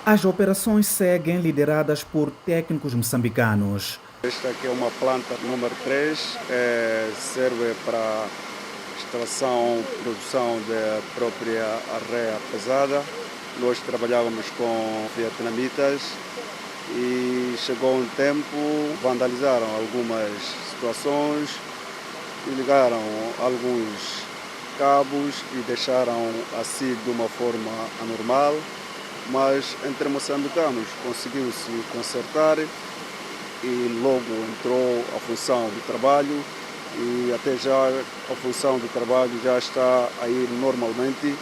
As operações seguem lideradas por técnicos moçambicanos. Esta aqui é uma planta número 3, serve para extração, produção da própria arreia pesada. Nós trabalhávamos com vietnamitas e chegou um tempo, vandalizaram algumas situações e ligaram alguns cabos e deixaram assim de uma forma anormal, mas entre moçambicanos conseguiu-se consertar e logo entrou a função do trabalho e até já a função do trabalho já está a ir normalmente.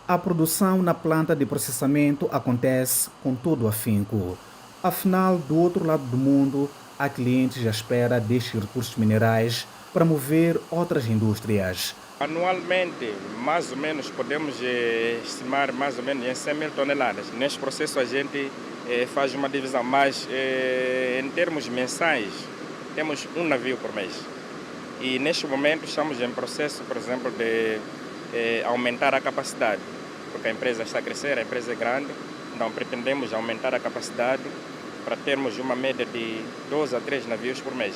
A produção na planta de processamento acontece com todo o afinco. Afinal, do outro lado do mundo, há clientes à espera destes recursos minerais para mover outras indústrias. Anualmente, mais ou menos, podemos estimar mais ou menos em 100 mil toneladas. Neste processo a gente faz uma divisão, mas em termos mensais, temos um navio por mês. E neste momento estamos em processo, por exemplo, de aumentar a capacidade, porque a empresa está a crescer, a empresa é grande, então pretendemos aumentar a capacidade para termos uma média de 2 a 3 navios por mês.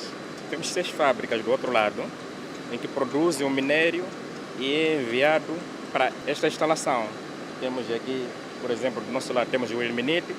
Temos 6 fábricas do outro lado, em que produzem o minério e é enviado para esta instalação. Temos aqui, por exemplo, do nosso lado temos o ilmenite,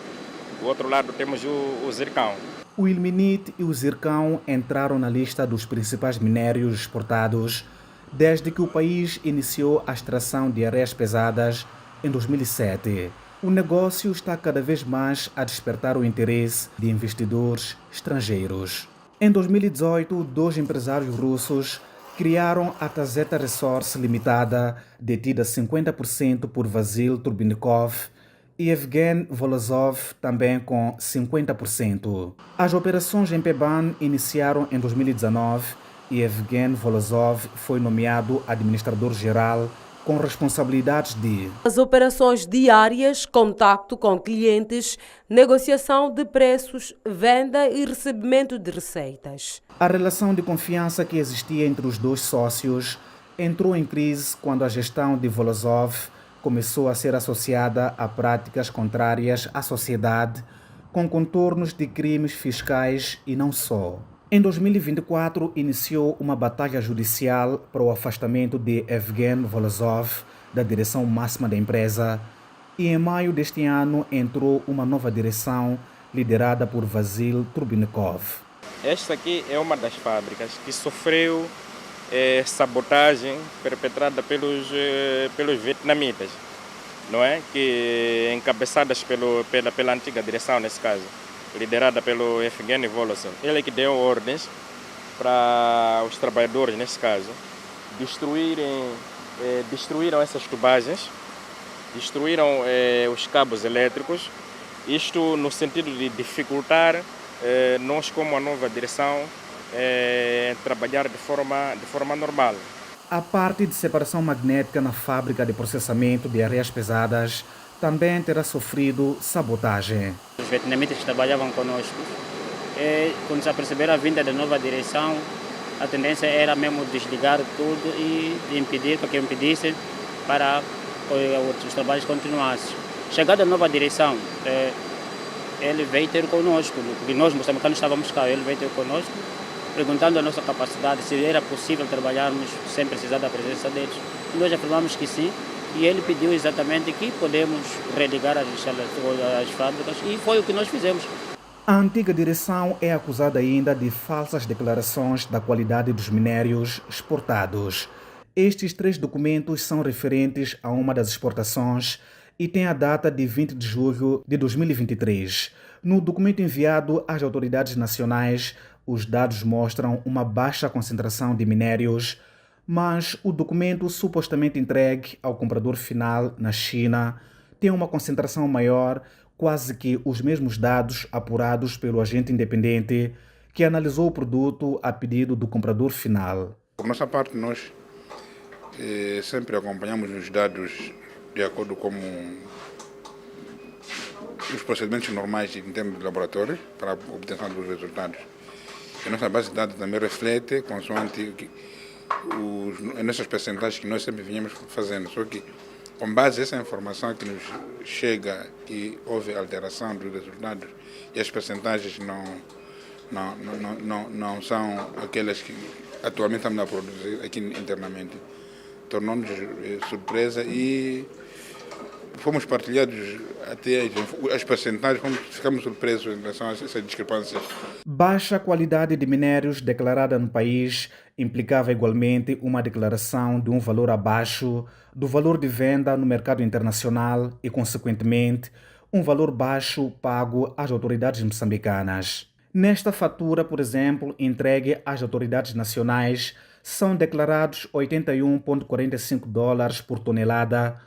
do outro lado temos o zircão. O ilmenite e o zircão entraram na lista dos principais minérios exportados desde que o país iniciou a extração de areias pesadas em 2007. O negócio está cada vez mais a despertar o interesse de investidores estrangeiros. Em 2018, 2 empresários russos criaram a Tazeta Resource Limitada, detida 50% por Vasil Turbinikov e Evgen Volozov, também com 50%. As operações em Peban iniciaram em 2019 e Evgen Volozov foi nomeado administrador-geral com responsabilidades de as operações diárias, contacto com clientes, negociação de preços, venda e recebimento de receitas. A relação de confiança que existia entre os 2 sócios entrou em crise quando a gestão de Volozov começou a ser associada a práticas contrárias à sociedade, com contornos de crimes fiscais e não só. Em 2024, iniciou uma batalha judicial para o afastamento de Evgen Volozov da direção máxima da empresa e em maio deste ano entrou uma nova direção liderada por Vasil Turbinikov. Esta aqui é uma das fábricas que sofreu sabotagem perpetrada pelos vietnamitas, não é? Que encabeçadas pela antiga direção, nesse caso, liderada pelo Evgeny Volosov. Ele é que deu ordens para os trabalhadores, nesse caso, destruíram essas tubagens, destruíram os cabos elétricos, isto no sentido de dificultar nós, como a nova direção, trabalhar de forma normal. A parte de separação magnética na fábrica de processamento de areias pesadas também terá sofrido sabotagem. Os vietnamitas que trabalhavam conosco, quando se aperceberam a vinda da nova direção, a tendência era mesmo desligar tudo e impedir, para que impedisse para que os trabalhos continuassem. Chegada a nova direção, ele veio ter conosco, porque nós moçambicanos estávamos cá, ele veio ter conosco, perguntando a nossa capacidade, se era possível trabalharmos sem precisar da presença deles. E nós afirmamos que sim, e ele pediu exatamente que podemos religar as fábricas, e foi o que nós fizemos. A antiga direção é acusada ainda de falsas declarações da qualidade dos minérios exportados. Estes 3 documentos são referentes a uma das exportações e têm a data de 20 de julho de 2023. No documento enviado às autoridades nacionais, os dados mostram uma baixa concentração de minérios, mas o documento supostamente entregue ao comprador final na China tem uma concentração maior, quase que os mesmos dados apurados pelo agente independente que analisou o produto a pedido do comprador final. Por nossa parte, nós sempre acompanhamos os dados de acordo com os procedimentos normais em termos de laboratório para a obtenção dos resultados. A nossa base de dados também reflete, consoante nessas percentagens que nós sempre vinhamos fazendo, só que Com base nessa informação que nos chega que houve alteração dos resultados e as percentagens não são aquelas que atualmente estamos a produzir aqui internamente, tornou-nos surpresa e fomos partilhados até as percentagens, ficamos surpresos em relação a essas discrepâncias. Baixa qualidade de minérios declarada no país implicava igualmente uma declaração de um valor abaixo do valor de venda no mercado internacional e, consequentemente, um valor baixo pago às autoridades moçambicanas. Nesta fatura, por exemplo, entregue às autoridades nacionais, são declarados $81,45 por tonelada,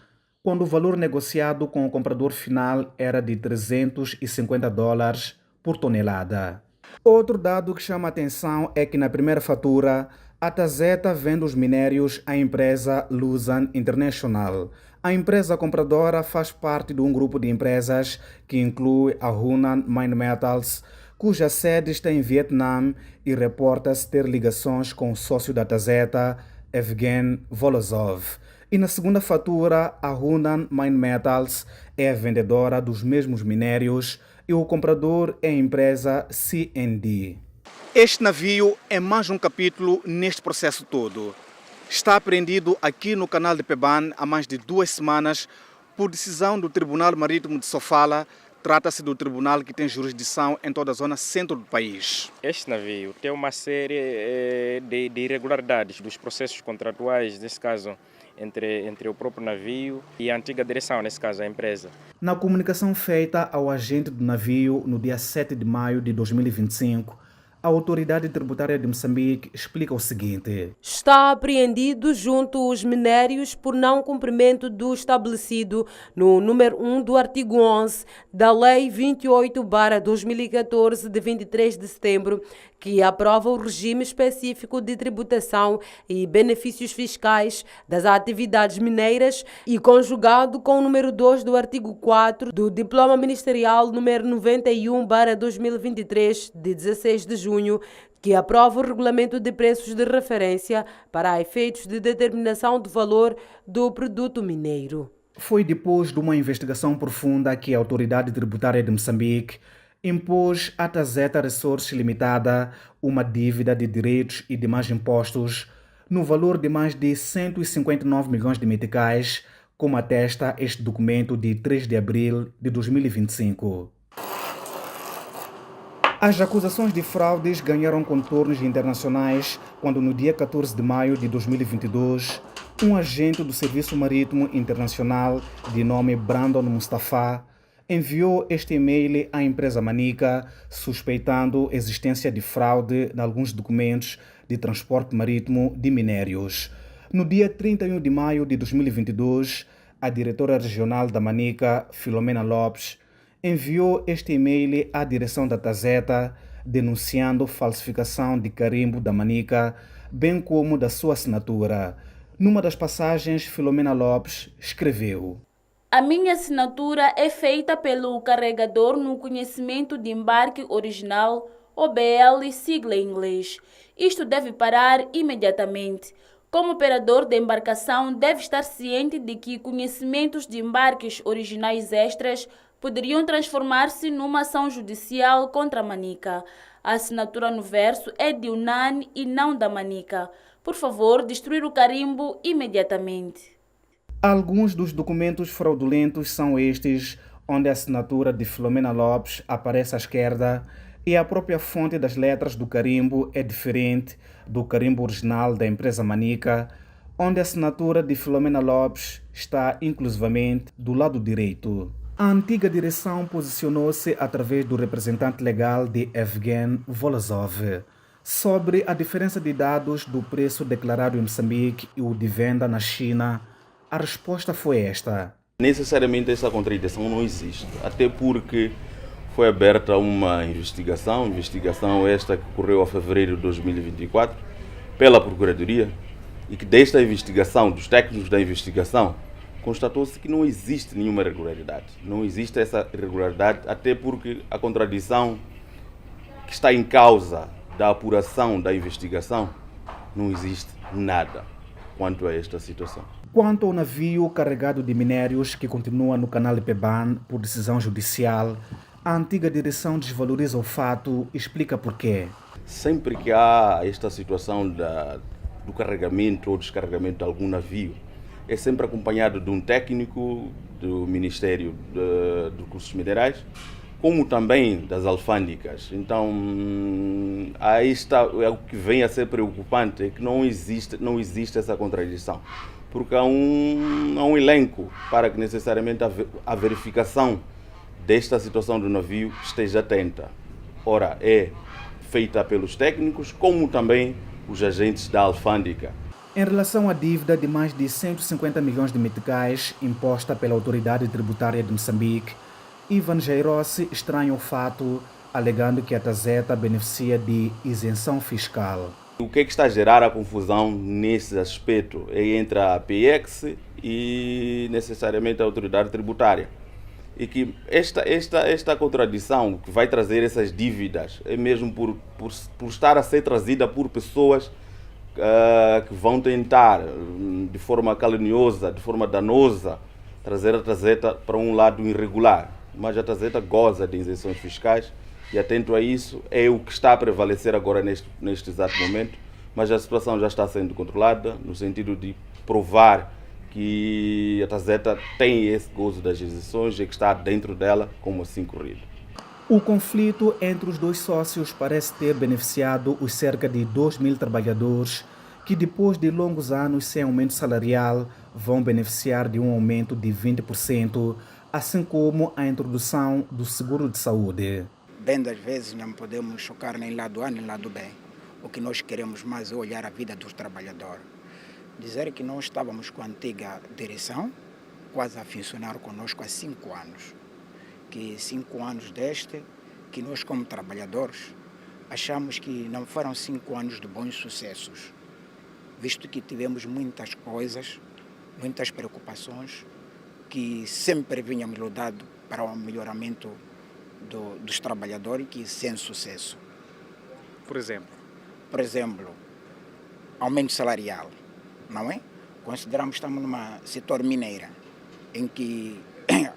quando o valor negociado com o comprador final era de $350 por tonelada. Outro dado que chama a atenção é que na primeira fatura, a Tazeta vende os minérios à empresa Luzan International. A empresa compradora faz parte de um grupo de empresas que inclui a Hunan Mine Metals, cuja sede está em Vietnã e reporta-se ter ligações com o sócio da Tazeta, Evgen Volozov. E na segunda fatura, a Hunan Mine Metals é a vendedora dos mesmos minérios e o comprador é a empresa CND. Este navio é mais um capítulo neste processo todo. Está apreendido aqui no canal de Peban há mais de 2 semanas por decisão do Tribunal Marítimo de Sofala. Trata-se do tribunal que tem jurisdição em toda a zona centro do país. Este navio tem uma série de irregularidades dos processos contratuais, nesse caso, entre o próprio navio e a antiga direção, nesse caso, a empresa. Na comunicação feita ao agente do navio no dia 7 de maio de 2025, a Autoridade Tributária de Moçambique explica o seguinte: está apreendido junto os minérios por não cumprimento do estabelecido no número 1 do artigo 11 da Lei 28/2014 de 23 de setembro, que aprova o regime específico de tributação e benefícios fiscais das atividades mineiras e conjugado com o número 2 do artigo 4 do Diploma Ministerial número 91/2023 de 16 de junho, que aprova o regulamento de preços de referência para efeitos de determinação do valor do produto mineiro. Foi depois de uma investigação profunda que a Autoridade Tributária de Moçambique impôs à Tazeta Resources Limitada uma dívida de direitos e demais impostos no valor de mais de 159 milhões de meticais, como atesta este documento de 3 de abril de 2025. As acusações de fraudes ganharam contornos internacionais quando, no dia 14 de maio de 2022, um agente do Serviço Marítimo Internacional de nome Brandon Mustafa enviou este e-mail à empresa Manica suspeitando existência de fraude em alguns documentos de transporte marítimo de minérios. No dia 31 de maio de 2022, a diretora regional da Manica, Filomena Lopes, enviou este e-mail à direção da Tazeta denunciando falsificação de carimbo da Manica, bem como da sua assinatura. Numa das passagens, Filomena Lopes escreveu: a minha assinatura é feita pelo carregador no conhecimento de embarque original, OBL, sigla em inglês. Isto deve parar imediatamente. Como operador de embarcação, deve estar ciente de que conhecimentos de embarques originais extras poderiam transformar-se numa ação judicial contra a Manica. A assinatura no verso é de UNAN e não da Manica. Por favor, destruir o carimbo imediatamente. Alguns dos documentos fraudulentos são estes, onde a assinatura de Filomena Lopes aparece à esquerda e a própria fonte das letras do carimbo é diferente do carimbo original da empresa Manica, onde a assinatura de Filomena Lopes está inclusivamente do lado direito. A antiga direção posicionou-se através do representante legal de Evgen Volozov sobre a diferença de dados do preço declarado em Moçambique e o de venda na China. A resposta foi esta: necessariamente essa contradição não existe, até porque foi aberta uma investigação esta que ocorreu a fevereiro de 2024 pela Procuradoria, e que desta investigação, dos técnicos da investigação, constatou-se que não existe nenhuma irregularidade. Não existe essa irregularidade, até porque a contradição que está em causa da apuração da investigação, não existe nada quanto a esta situação. Quanto ao navio carregado de minérios que continua no canal de Peban por decisão judicial, a antiga direção desvaloriza o fato e explica porquê. Sempre que há esta situação do carregamento ou descarregamento de algum navio, é sempre acompanhado de um técnico do Ministério dos Recursos Minerais, como também das alfândegas. Então, aí está, é o que vem a ser preocupante, é que não existe essa contradição. Porque há um elenco para que necessariamente a verificação desta situação do navio esteja atenta. Ora, é feita pelos técnicos, como também os agentes da alfândega. Em relação à dívida de mais de 150 milhões de meticais imposta pela Autoridade Tributária de Moçambique, Ivan Jairossi estranha o fato, alegando que a Tazeta beneficia de isenção fiscal. O que está a gerar a confusão nesse aspecto é entre a APEX e necessariamente a Autoridade Tributária. E que esta contradição que vai trazer essas dívidas é mesmo por estar a ser trazida por pessoas que vão tentar, de forma caluniosa, de forma danosa, trazer a Tazeta para um lado irregular. Mas a Tazeta goza de isenções fiscais e, atento a isso, é o que está a prevalecer agora neste exato momento. Mas a situação já está sendo controlada, no sentido de provar que a Tazeta tem esse gozo das isenções e que está dentro dela como assim corrido. O conflito entre os dois sócios parece ter beneficiado os cerca de 2.000 trabalhadores que, depois de longos anos sem aumento salarial, vão beneficiar de um aumento de 20%, assim como a introdução do seguro de saúde. Bem das vezes não podemos chocar nem lado A nem lado B. O que nós queremos mais é olhar a vida dos trabalhadores. Dizer que nós estávamos com a antiga direção, quase a funcionar conosco há 5 anos. Que 5 anos que nós como trabalhadores achamos que não foram 5 anos de bons sucessos, visto que tivemos muitas coisas, muitas preocupações, que sempre vínhamos lutando para o melhoramento dos trabalhadores, que sem sucesso. Por exemplo, aumento salarial, não é? Consideramos que estamos num setor mineiro, em que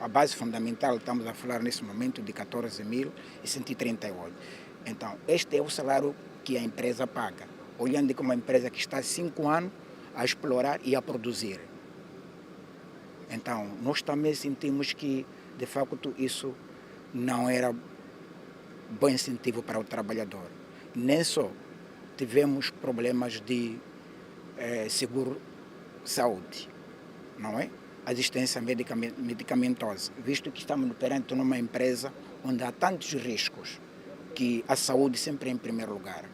a base fundamental, estamos a falar nesse momento de 14.138. Então, este é o salário que a empresa paga, olhando como uma empresa que está há 5 anos a explorar e a produzir. Então, nós também sentimos que, de facto, isso não era bom incentivo para o trabalhador. Nem só tivemos problemas de seguro-saúde, não é? Assistência medicamentosa, visto que estamos perante numa empresa onde há tantos riscos, que a saúde sempre é em primeiro lugar.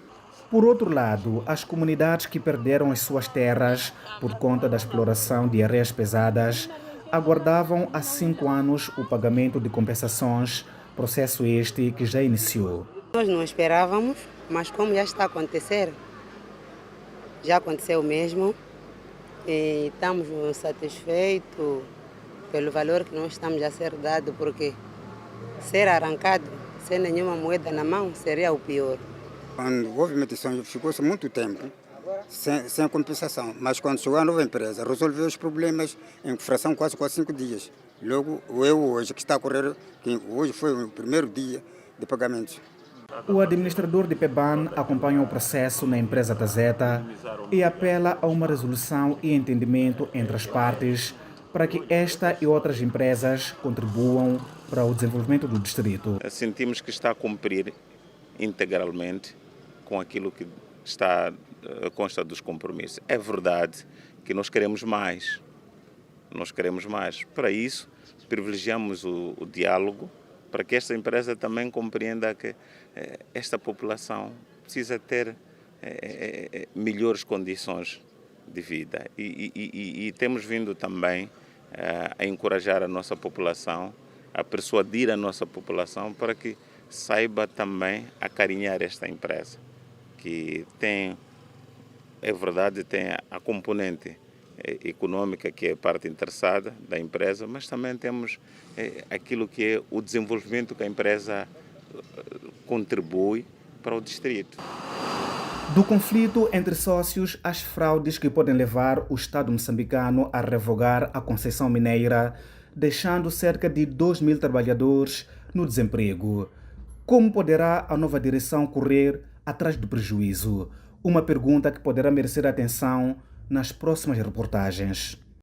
Por outro lado, as comunidades que perderam as suas terras por conta da exploração de areias pesadas aguardavam há 5 anos o pagamento de compensações, processo este que já iniciou. Nós não esperávamos, mas como já está a acontecer, já aconteceu mesmo, e estamos satisfeitos pelo valor que nós estamos a ser dado, porque ser arrancado sem nenhuma moeda na mão seria o pior. Quando houve medição, ficou-se muito tempo sem compensação, mas quando chegou a nova empresa, resolveu os problemas em fração quase 5 dias. Logo, eu hoje, que está a correr, que hoje foi o primeiro dia de pagamentos. O administrador de Peban acompanha o processo na empresa Tazeta e apela a uma resolução e entendimento entre as partes para que esta e outras empresas contribuam para o desenvolvimento do distrito. Sentimos que está a cumprir integralmente com aquilo que consta dos compromissos. É verdade que nós queremos mais. Para isso, privilegiamos o diálogo, para que esta empresa também compreenda que esta população precisa ter melhores condições de vida. E temos vindo também a encorajar a nossa população, a persuadir a nossa população para que saiba também acarinhar esta empresa, que tem, é verdade, tem a componente econômica, que é a parte interessada da empresa, mas também temos aquilo que é o desenvolvimento que a empresa contribui para o distrito. Do conflito entre sócios às fraudes que podem levar o Estado moçambicano a revogar a concessão mineira, deixando cerca de 2.000 trabalhadores no desemprego. Como poderá a nova direção correr atrás do prejuízo? Uma pergunta que poderá merecer atenção nas próximas reportagens.